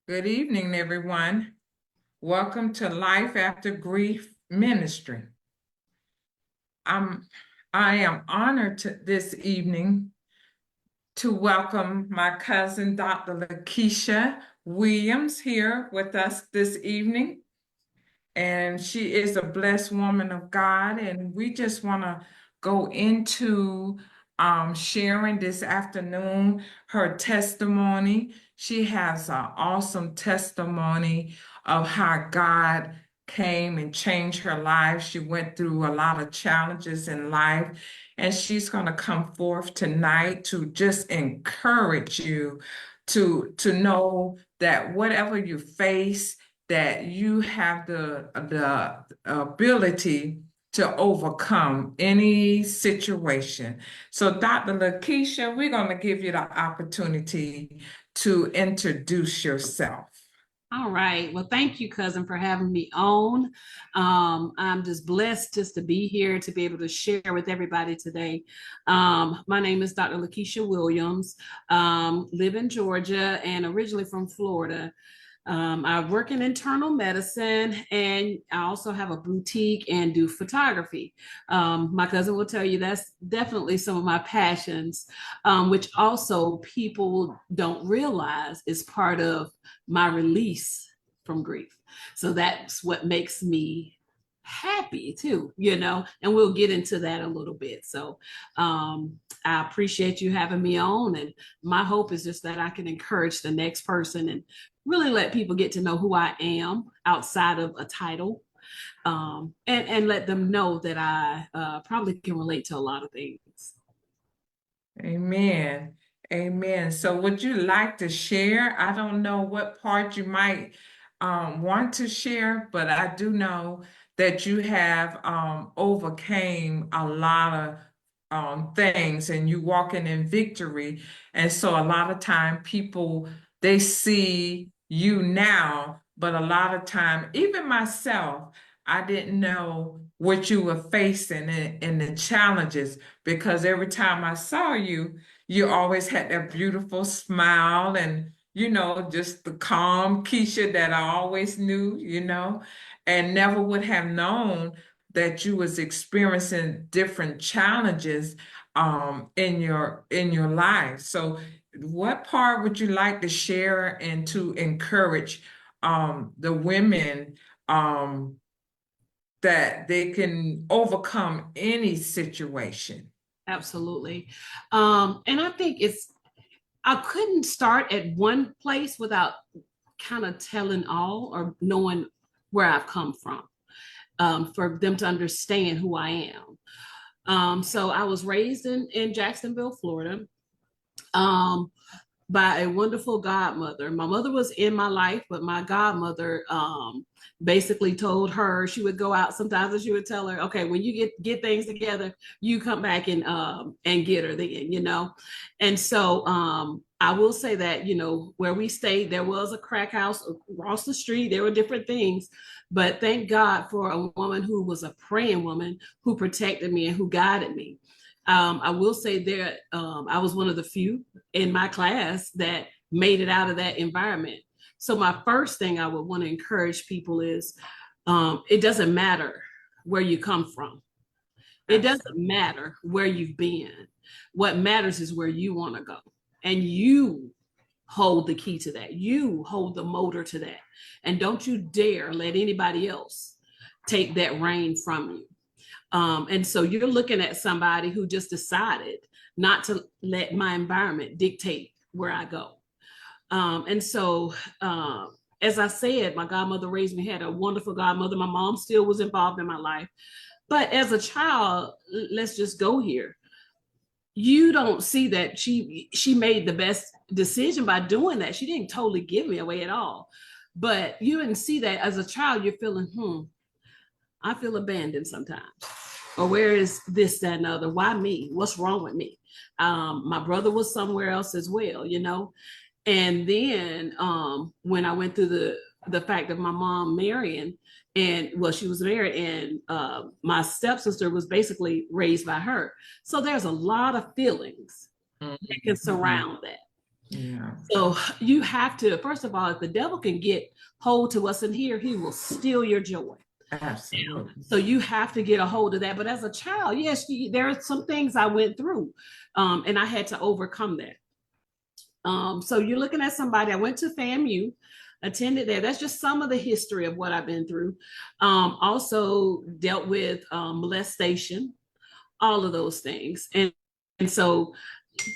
Good evening, everyone. Welcome to Life After Grief Ministry. I'm, I am honored this evening to welcome my cousin, Dr. LaKesha Williams, here with us this evening. And she is a blessed woman of God, and we just want to go into sharing this afternoon her testimony. She has an awesome testimony of how God came and changed her life. She went through a lot of challenges in life, and she's going to come forth tonight to just encourage you to know that whatever you face, that you have the ability to overcome any situation. So, Dr. LaKesha, we're going to give you the opportunity to introduce yourself. All right. Well, thank you, cousin, for having me on. I'm just blessed just to be here to be able to share with everybody today. My name is Dr. LaKesha Williams. Live in Georgia and originally from Florida. I work in internal medicine, and I also have a boutique and do photography. My cousin will tell you that's definitely some of my passions, which also people don't realize is part of my release from grief. So that's what makes me happy too, and we'll get into that a little bit. So I appreciate you having me on, and my hope is just that I can encourage the next person and really let people get to know who I am outside of a title, and let them know that I probably can relate to a lot of things. Amen. Amen. So would you like to share? I don't know what part you might want to share, but I do know that you have overcame a lot of things, and you walking in victory. And so a lot of time people, they see you now, but a lot of time, even myself, I didn't know what you were facing and the challenges, because every time I saw you, you always had that beautiful smile and, just the calm Keisha that I always knew, and never would have known that you was experiencing different challenges in your life. So what part would you like to share and to encourage the women that they can overcome any situation? Absolutely. And I think I couldn't start at one place without kind of telling all or knowing where I've come from, for them to understand who I am. So I was raised in Jacksonville, Florida. By a wonderful godmother. My mother was in my life, but my godmother basically told her she would go out sometimes, and she would tell her, okay, when you get things together, you come back and get her then. And so I will say that, where we stayed, there was a crack house across the street. There were different things, but thank God for a woman who was a praying woman who protected me and who guided me. I will say that I was one of the few in my class that made it out of that environment. So my first thing I would want to encourage people is it doesn't matter where you come from. It doesn't matter where you've been. What matters is where you want to go. And you hold the key to that. You hold the motor to that. And don't you dare let anybody else take that reign from you. And so you're looking at somebody who just decided not to let my environment dictate where I go. And so, as I said, my godmother raised me, had a wonderful godmother. My mom still was involved in my life. But as a child, let's just go here. You don't see that she made the best decision by doing that. She didn't totally give me away at all. But you didn't see that as a child. You're feeling, I feel abandoned sometimes. Or where is this, that, and the other? Why me? What's wrong with me? My brother was somewhere else as well, And then when I went through the fact of my mom marrying, and she was married, and my stepsister was basically raised by her. So there's a lot of feelings that can surround that. Yeah, So you have to, first of all, if the devil can get hold to us in here, he will steal your joy. absolutely. So you have to get a hold of that. But as a child, yes, there are some things I went through, and I had to overcome that. So you're looking at somebody. I went to FAMU, attended there. That's just some of the history of what I've been through. Also dealt with molestation, all of those things, and so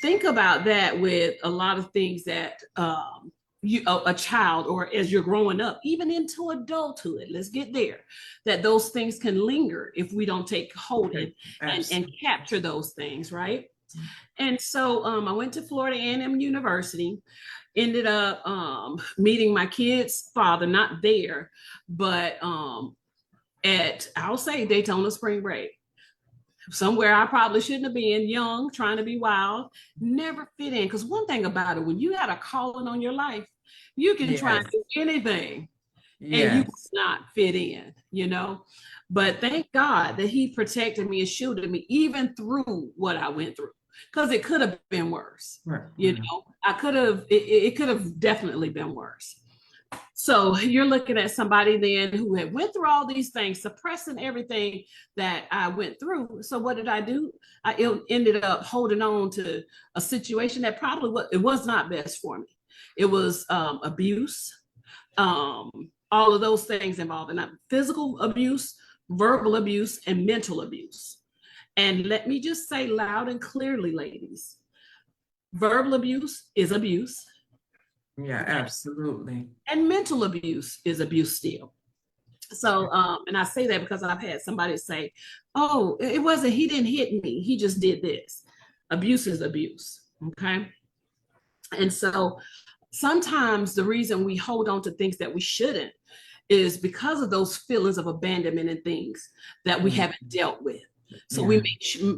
think about that with a lot of things that a child, or as you're growing up, even into adulthood, let's get there, that those things can linger if we don't take hold and capture those things, right? And so I went to Florida A&M University, ended up meeting my kid's father, not there, but at, I'll say, Daytona Spring Break, somewhere I probably shouldn't have been, young, trying to be wild, never fit in. Because one thing about it, when you had a calling on your life, you can try and do anything and you will not fit in, you know. But thank God that he protected me and shielded me even through what I went through, because it could have been worse. Right. You know, it could have definitely been worse. So you're looking at somebody then who had went through all these things, suppressing everything that I went through. So what did I do? I ended up holding on to a situation that probably it was not best for me. It was abuse, all of those things involved in physical abuse, verbal abuse, and mental abuse. And let me just say loud and clearly, ladies, verbal abuse is abuse. Yeah, absolutely. And mental abuse is abuse still. So, and I say that because I've had somebody say, oh, it wasn't, he didn't hit me, he just did this. Abuse is abuse, okay? And so sometimes the reason we hold on to things that we shouldn't is because of those feelings of abandonment and things that we haven't dealt with. So we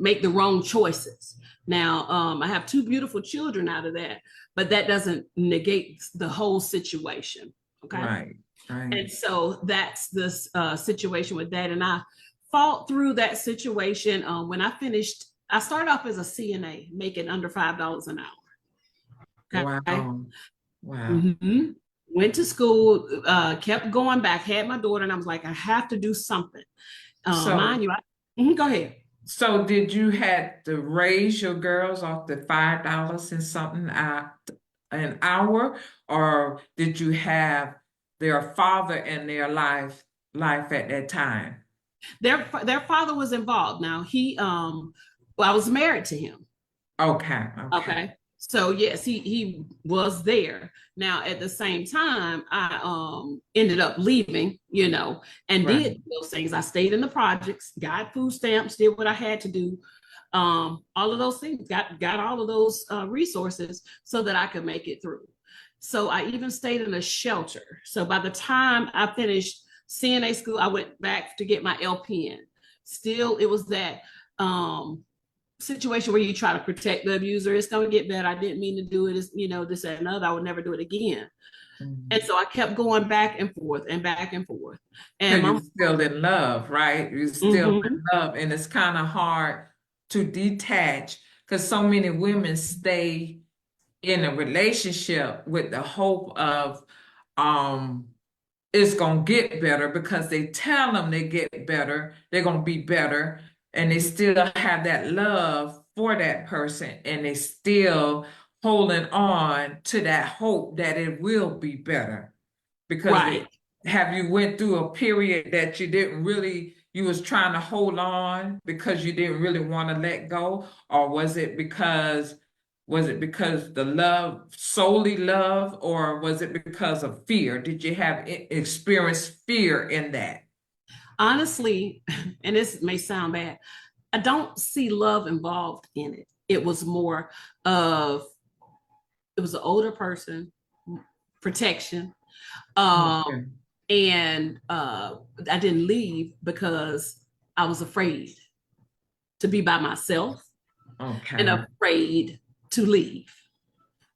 make the wrong choices. Now, I have two beautiful children out of that, but that doesn't negate the whole situation. Okay. Right. And so that's this situation with that. And I fought through that situation. When I finished, I started off as a CNA, making under $5 an hour. Okay? Wow. Wow. Mm-hmm. Went to school, kept going back, had my daughter, and I was like, I have to do something. Mind you, go ahead. So did you have to raise your girls off the $5 and something an hour, or did you have their father in their life at that time? Their father was involved. Now I was married to him. Okay. So yes, he was there. Now at the same time, I ended up leaving, you know, and did those things. I stayed in the projects, got food stamps, did what I had to do. All of those things, got all of those resources so that I could make it through. So I even stayed in a shelter. So by the time I finished CNA school, I went back to get my LPN. Still, it was that situation where you try to protect the abuser. It's going to get better. I didn't mean to do it. It's, you know, this and another. I would never do it again. Mm-hmm. And so I kept going back and forth and back and forth. And you're still in love, right? You're still in love. And it's kind of hard to detach because so many women stay in a relationship with the hope of it's going to get better because they tell them they get better, they're going to be better, and they still have that love for that person, and they still holding on to that hope that it will be better. Because have you went through a period that you didn't really, you was trying to hold on because you didn't really want to let go? Or was it because the love, solely love, or was it because of fear? Did you have experienced fear in that? Honestly, and this may sound bad, I don't see love involved in it. It was more of, it was an older person, protection. And I didn't leave because I was afraid to be by myself and afraid to leave.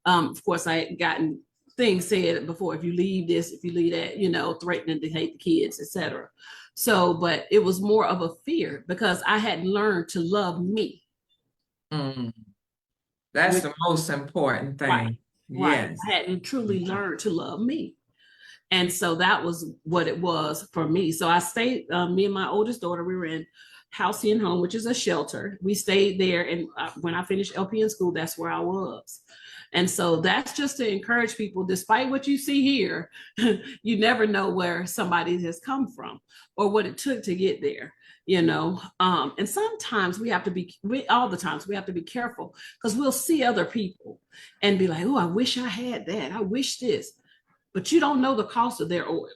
Of course, I had gotten things said before, if you leave this, if you leave that, you know, threatening to hate the kids, etc. So, but it was more of a fear because I hadn't learned to love me. That's the most important thing. Right. Yes. I hadn't truly learned to love me. And so that was what it was for me. So I stayed, me and my oldest daughter, we were in House and Home, which is a shelter. We stayed there. And when I finished LPN school, that's where I was. And so that's just to encourage people, despite what you see here, you never know where somebody has come from or what it took to get there, you know. And sometimes we have to be, all the times we have to be careful because we'll see other people and be like, oh, I wish I had that. I wish this, but you don't know the cost of their oil.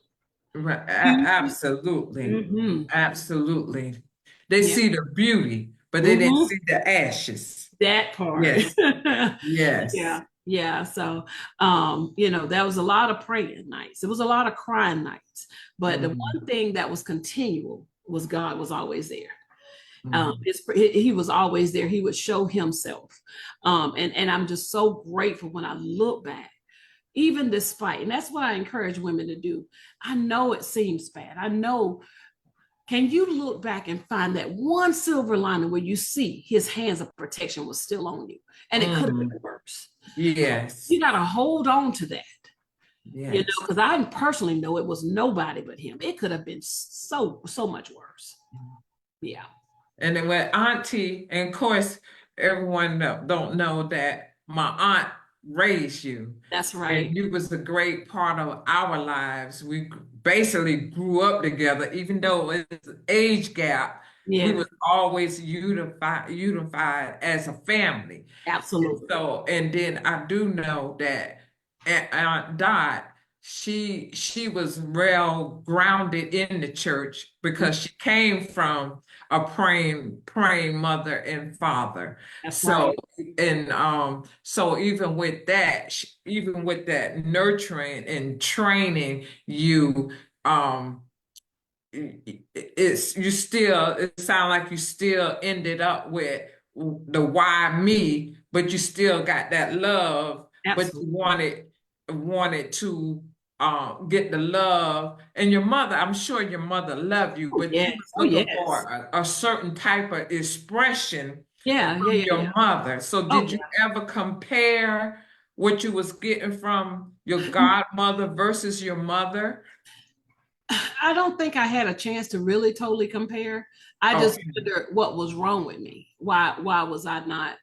Right. You, Absolutely. mm-hmm. Absolutely. They Yeah. see the beauty, but they didn't Mm-hmm. see the ashes. That part. Yes. Yes. Yeah. Yeah. So, you know, that was a lot of praying nights. It was a lot of crying nights. But the Mhm. one thing that was continual was God was always there. Mhm. He was always there. He would show himself. And I'm just so grateful when I look back, even this fight. And that's what I encourage women to do. I know it seems bad. I know. Can you look back and find that one silver lining where you see his hands of protection was still on you? And it could have been worse. Yes. You got to hold on to that, you know, Yes. because I personally know it was nobody but him. It could have been so much worse. Yeah. And then when Auntie, and of course, everyone don't know that my aunt raised you, That's right. and you was a great part of our lives. We basically grew up together, even though it's an age gap. We Yes, was always unified as a family. And absolutely. so, and then I do know that Aunt Dot, she was real grounded in the church because she came from a praying mother and father. That's So right. and so even with that nurturing and training you, um it's you still it sound like you still ended up with the why me, but you still got that love, but you Absolutely. wanted to get the love. And your mother, I'm sure your mother loved you, Oh, but you yes. was Oh, looking yes. for a certain type of expression Yeah. Yeah. from Yeah. your Yeah. mother. So Oh, did you yeah. ever compare what you was getting from your godmother versus your mother? I don't think I had a chance to really totally compare. I just Okay. wondered what was wrong with me. Why was I not?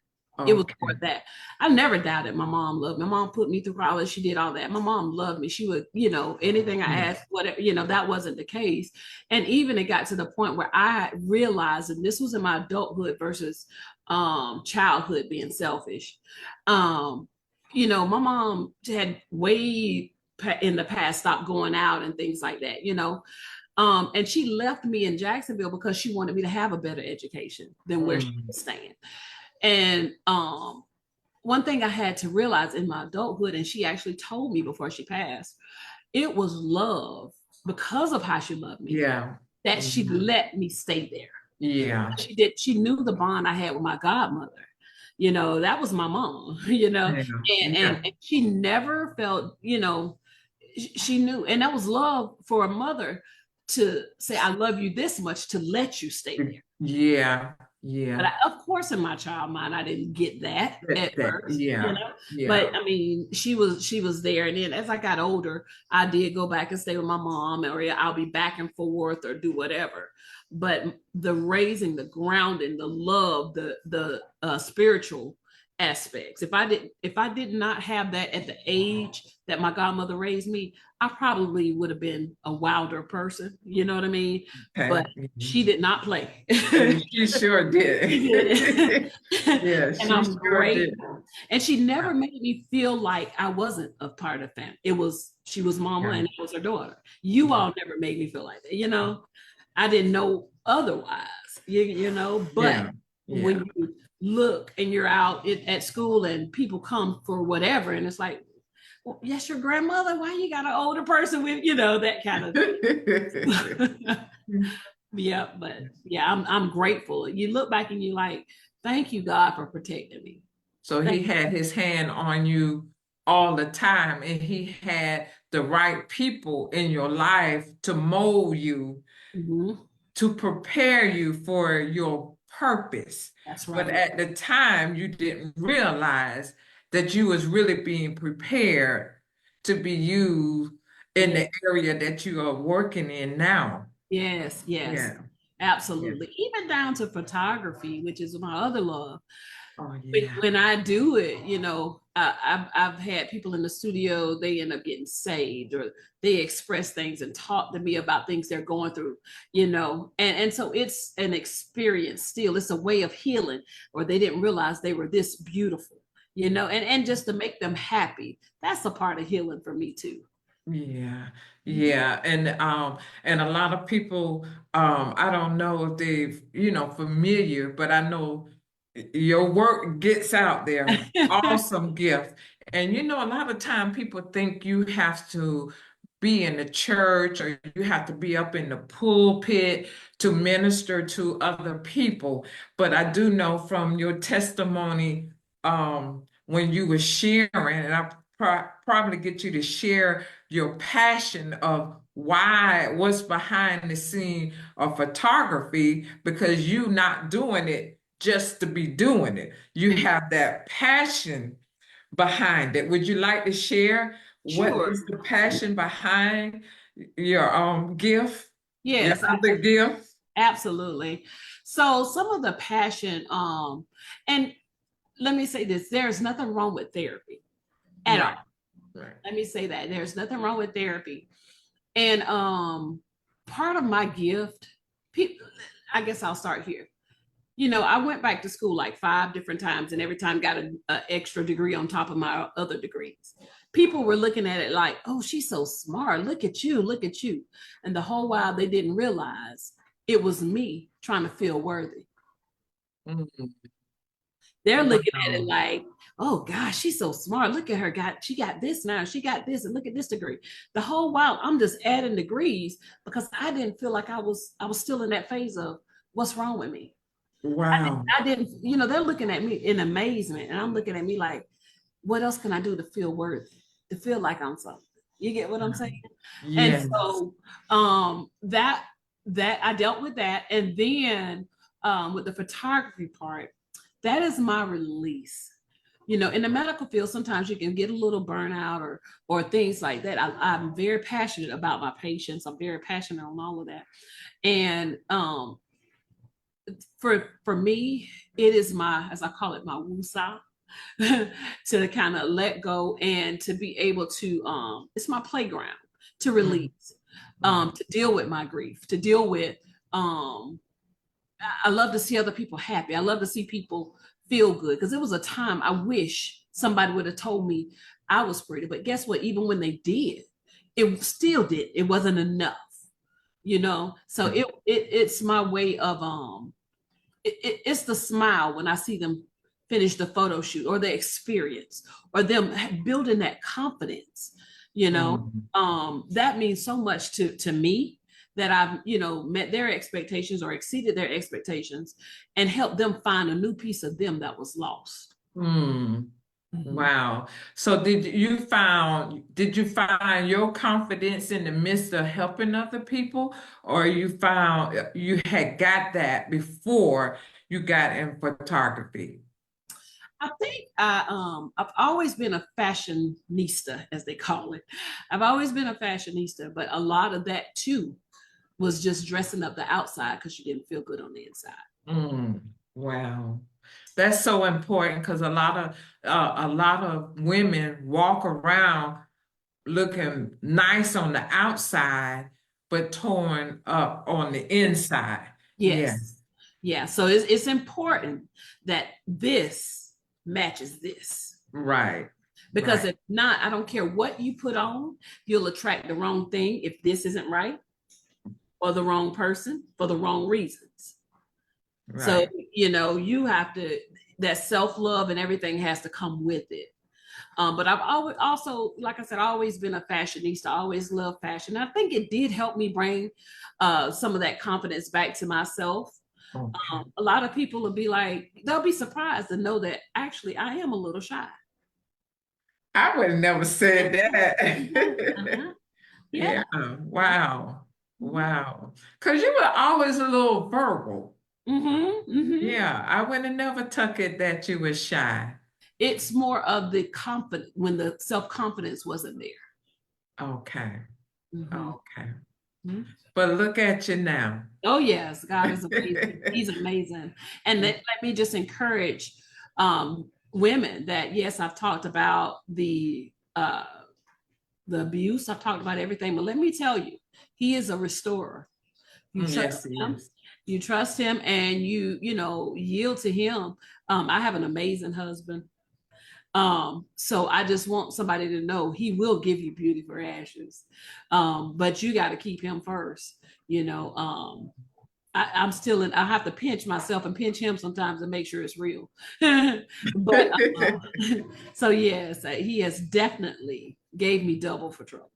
It was more Okay. that I never doubted my mom loved me. My mom put me through college. She did all that. My mom loved me. She would, you know, anything I Mm. asked, whatever, you know, that wasn't the case. And even it got to the point where I realized, and this was in my adulthood versus childhood being selfish. Um, you know, my mom had way in the past stopped going out and things like that, you know. And she left me in Jacksonville because she wanted me to have a better education than where she Mm. was staying. And one thing I had to realize in my adulthood, and she actually told me before she passed, it was love because of how she loved me Yeah. that she Mhm. let me stay there. Yeah. She did. She knew the bond I had with my godmother. You know, that was my mom. You know, Yeah. and she never felt. You know, she knew, and that was love for a mother to say, "I love you this much," to let you stay there. Yeah. But Yeah. I, of course, in my child mind, I didn't get that at first, you Yeah. know. Yeah. But I mean, she was there, and then as I got older, I did go back and stay with my mom, or I'll be back and forth or do whatever. But the raising, the grounding, the love, the spiritual aspects. If I did not have that at the age that my godmother raised me, I probably would have been a wilder person. You know what I mean? But Okay. she did not play. And she sure She did. did. Yeah, And she I'm sure did. grateful. And she never made me feel like I wasn't a part of family. It was she was mama Yeah. and I was her daughter. You all never made me feel like that, you know. I didn't know otherwise, you know, but Yeah. Yeah. when you look and you're out at school and people come for whatever, and it's like, well, yes, your grandmother. Why you got an older person with, you know, that kind of yeah, but yeah, I'm grateful. You look back and you're like, thank you, God, for protecting me. So he Thank had his hand on you all the time, and he had the right people in your life to mold you, you. Mhm. to prepare you for your purpose. That's But right. at the time, you didn't realize. that you was really being prepared to be used in Yeah. the area that you are working in now. Yes, yes, Yeah. Yeah. absolutely. Even down to photography, which is my other love. Oh when, yeah. when I do it, I've had people in the studio, they end up getting saved or they express things and talk to me about things they're going through, and so it's an experience still. It's a way of healing, or they didn't realize they were this beautiful, and just to make them happy. That's a part of healing for me too. Yeah, yeah, and a lot of people, I don't know if they've, familiar, but I know your work gets out there. Awesome gift. And a lot of time people think you have to be in the church or you have to be up in the pulpit to minister to other people. But I do know from your testimony, when you were sharing, and I probably get you to share your passion of what's behind the scene of photography, because you not doing it just to be doing it. You have that passion behind it. Would you like to share what Sure. is the passion behind your gift, your Yes, other gift? absolutely. So some of the passion, and let me say this, there's nothing wrong with therapy at all. Right, right. Let me say that there's nothing wrong with therapy. And part of my gift, people, I guess I'll start here. I went back to school like 5 different times and every time got an extra degree on top of my other degrees. People were looking at it like, oh, she's so smart. Look at you. Look at you. And the whole while they didn't realize it was me trying to feel worthy. Mm, They're looking at it wow. like, oh gosh, she's so smart. Look at her. She got this now. She got this, and look at this degree. The whole while I'm just adding degrees because I didn't feel like I was still in that phase of what's wrong with me. Wow. I didn't, they're looking at me in amazement, and I'm looking at me like, what else can I do to feel worthy, to feel like I'm something? You get what I'm saying? And Yes. so that I dealt with that, and then with the photography part, that is my release. In the medical field, sometimes you can get a little burnout or things like that. I'm very passionate about my patients. I'm very passionate on all of that, and for me, it is my, as I call it, my woosah, to kind of let go and to be able to it's my playground to Mm, release, mm, to deal with my grief, to deal with um I love to see other people happy. I love to see people feel good because it was a time I wish somebody would have told me I was pretty. But guess what? Even when they did, it still did. It wasn't enough, So mm. it's my way of it's the smile when I see them finish the photo shoot or the experience or them building that confidence, Mm. that means so much to me that I've, met their expectations or exceeded their expectations and helped them find a new piece of them that was lost. Mm. Mhm. Wow. So did you find your confidence in the midst of helping other people, or you found you had got that before you got in photography? I think I've always been a fashionista, as they call it. I've always been a fashionista, but a lot of that too was just dressing up the outside because you didn't feel good on the inside. Mm. Wow. That's so important because a lot of women walk around looking nice on the outside, but torn up on the inside. Yeah, Yes. Yeah. So it's important that this matches this. right, Because right, if not, I don't care what you put on, you'll attract the wrong thing if this isn't right, or the wrong person for the wrong reasons. So, right. you have to, that self love and everything has to come with it. But I've always also, like I said, always been a fashionista. I always loved fashion. I think it did help me bring some of that confidence back to myself. Okay. A lot of people will be like, they'll be surprised to know that actually I am a little shy. I would have never said Uh-huh, that. uh-huh. Yeah. Yeah, wow, Mm-hmm. wow. Because you were always a little verbal. Mm-hmm. Mm-hmm. Yeah, I would have never took it that you were shy. It's more of the confidence when the self-confidence wasn't there. Okay. Mhm. Okay. Mhm. But look at you now. Oh yes, God is amazing. He's amazing. And let me just encourage women that yes, I've talked about the abuse, I've talked about everything, but let me tell you, he is a restorer. You Yes, trust he him, is. you trust him, and you know, yield to him. I have an amazing husband. So I just want somebody to know he will give you beauty for ashes. But you got to keep him first, you know. I'm still in, I have to pinch myself and pinch him sometimes to make sure it's real. But so yes, he has definitely gave me double for trouble.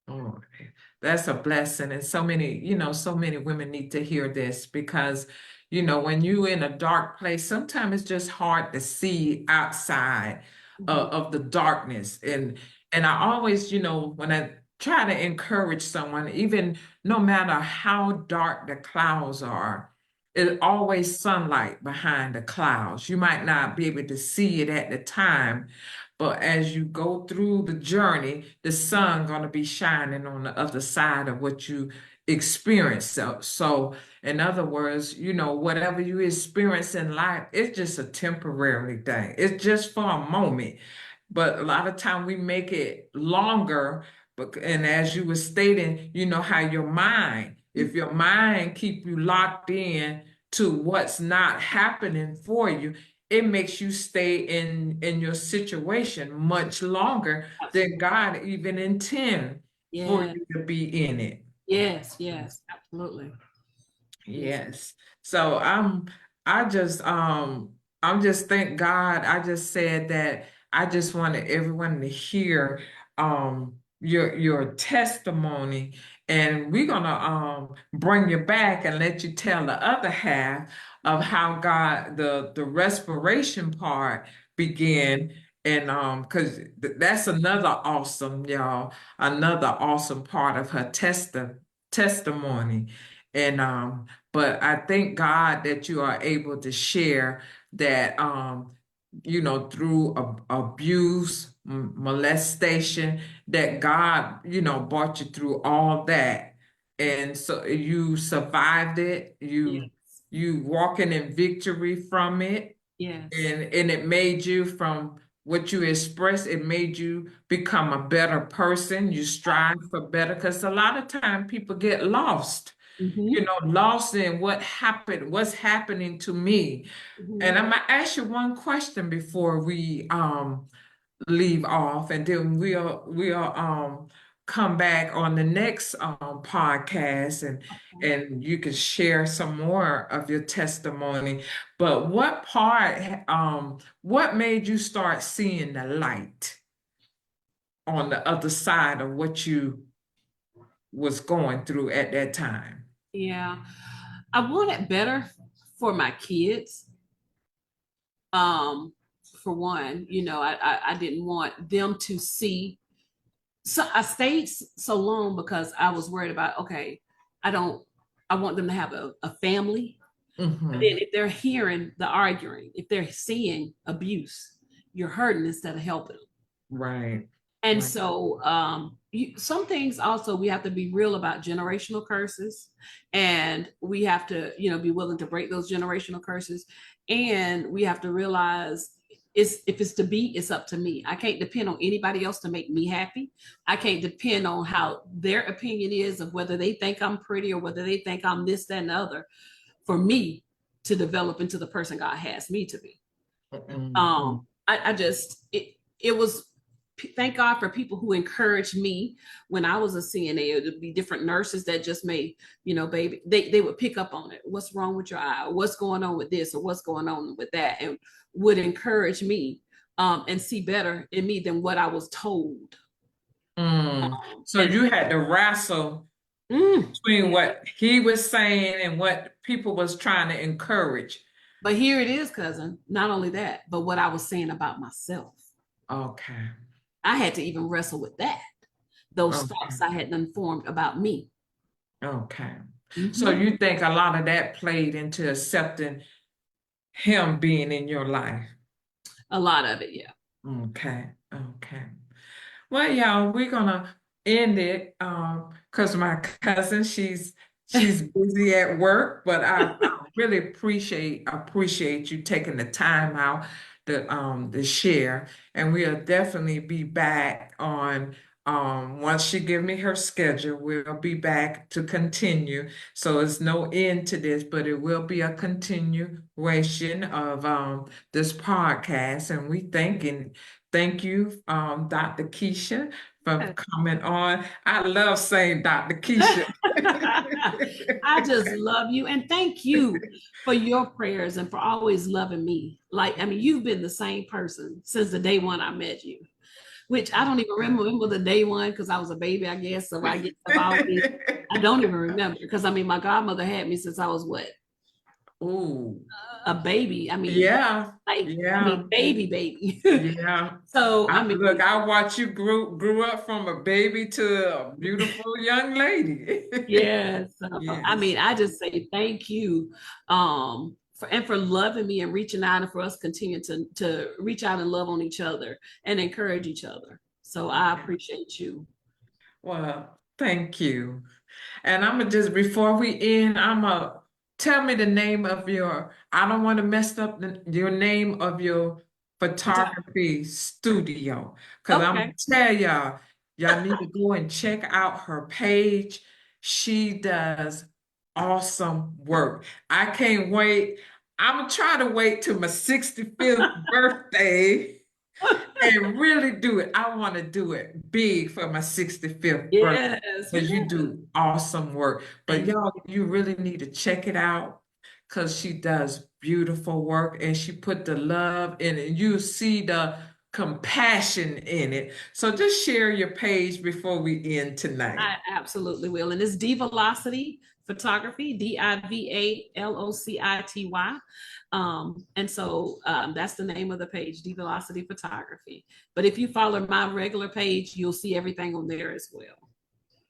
Oh, that's a blessing. And so many, so many women need to hear this because, when you're in a dark place, sometimes it's just hard to see outside of the darkness. And I always, when I try to encourage someone, even no matter how dark the clouds are, it's always sunlight behind the clouds. You might not be able to see it at the time, but as you go through the journey, the sun gonna be shining on the other side of what you experience. So in other words, whatever you experience in life, it's just a temporary thing. It's just for a moment. But a lot of time we make it longer. But and as you were stating, how your mind, if your mind keep you locked in to what's not happening for you, it makes you stay in your situation much longer than God even intend for Yeah. you to be in it. Yes. Yes. Absolutely. Yes. Yes. So I'm just thank God. I just said that I just wanted everyone to hear your testimony, and we're gonna bring you back and let you tell the other half of how God the respiration part began. And because that's another awesome, y'all, another awesome part of her testimony. And but I thank God that you are able to share that through abuse, molestation, that God, brought you through all that. And so you survived it, Yes. you walking in victory from it, Yes. and it made you from what you expressed, it made you become a better person. You strive for better because a lot of time people get lost, Mm-hmm. lost in what happened, what's happening to me. Mm-hmm. And I'm gonna ask you one question before we leave off, and then we'll come back on the next podcast, and you can share some more of your testimony. But what made you start seeing the light on the other side of what you was going through at that time? Yeah. I want it better for my kids. Um, for one, you know, I didn't want them to see. So I stayed so long because I was worried about, okay, I don't, I want them to have a family. But then Hmm. if they're hearing the arguing, if they're seeing abuse, you're hurting instead of helping them. Right. And Right. so some things also we have to be real about generational curses, and we have to, you know, be willing to break those generational curses. And we have to realize it's if it's to be, it's up to me. I can't depend on anybody else to make me happy. I can't depend on how their opinion is of whether they think I'm pretty or whether they think I'm this, that, and the other for me to develop into the person God has me to be. Mhm. I just it was thank God for people who encouraged me when I was a CNA. It would be different nurses that just made, you know, baby, they would pick up on it. What's wrong with your eye? Or what's going on with this? Or what's going on with that? And would encourage me and see better in me than what I was told. Mm. So And you had to wrestle between yeah. what he was saying and what people was trying to encourage. But here it is, cousin. Not only that, but what I was saying about myself. Okay. I had to even wrestle with that. Those Okay. thoughts I had informed about me. Okay. So Mm-hmm. you think a lot of that played into accepting him being in your life. A lot of it, yeah. Okay, okay. Well, y'all, we're gonna end it because my cousin, she's busy at work, but I really appreciate you taking the time out to share. And we'll definitely be back on once she give me her schedule, we'll be back to continue. So it's no end to this, but it will be a continuation of this podcast. And thank you, Dr. Keisha, for coming on. I love saying Dr. Keisha. I just love you and thank you for your prayers and for always loving me. Like, I mean, you've been the same person since the day one I met you, which I don't even remember the day one because I was a baby, I guess. So I don't even remember because I mean, my godmother had me since I was what? Ooh. A baby. I mean, Yeah. like, Yeah. I mean, baby. Yeah. So I mean, look, I watched you grew up from a baby to a beautiful young lady. yes. I Yes. mean, I just say thank you for loving me and reaching out and for us continue to reach out and love on each other and encourage each other. So I appreciate you. Well, thank you. And I'm gonna just before we end, I'm gonna tell me the name of I don't want to mess up your name of your photography studio. Because I'm Okay. gonna tell y'all need to go and check out her page. She does awesome work. I can't wait. I'm gonna try to wait till my 65th birthday and really do it. I want to do it big for my 65th birthday Yes, because you yes. do awesome work. But Thank y'all, you really need to check it out because she does beautiful work and she put the love in it. You see the compassion in it. So just share your page before we end tonight. I absolutely will. And it's Divalocity Photography, Divalocity. And so that's the name of the page, Divalocity Photography. But if you follow my regular page, you'll see everything on there as well.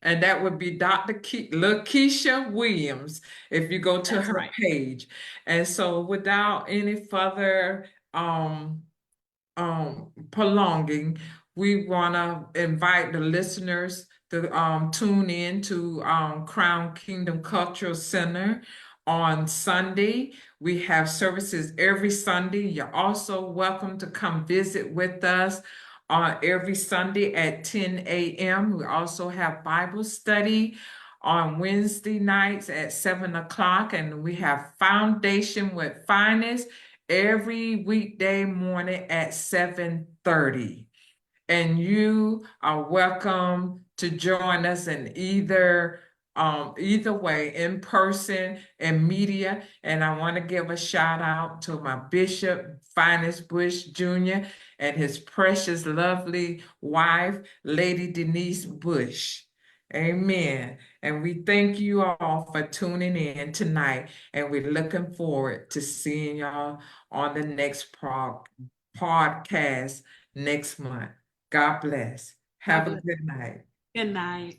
And that would be LaKesha Williams if you go to That's her right. page. And so without any further prolonging, we want to invite the listeners to tune in to Crown Kingdom Cultural Center on Sunday. We have services every Sunday. You're also welcome to come visit with us on every Sunday at 10 a.m. We also have Bible study on Wednesday nights at 7 o'clock, and we have Foundation with Finace every weekday morning at 7:30. And you are welcome to join us in either way, in person and media. And I want to give a shout out to my Bishop Finace Bush Jr. and his precious, lovely wife, Lady Denise Bush. Amen. And we thank you all for tuning in tonight. And we're looking forward to seeing y'all on the next podcast next month. God bless. Have a good night. Good night.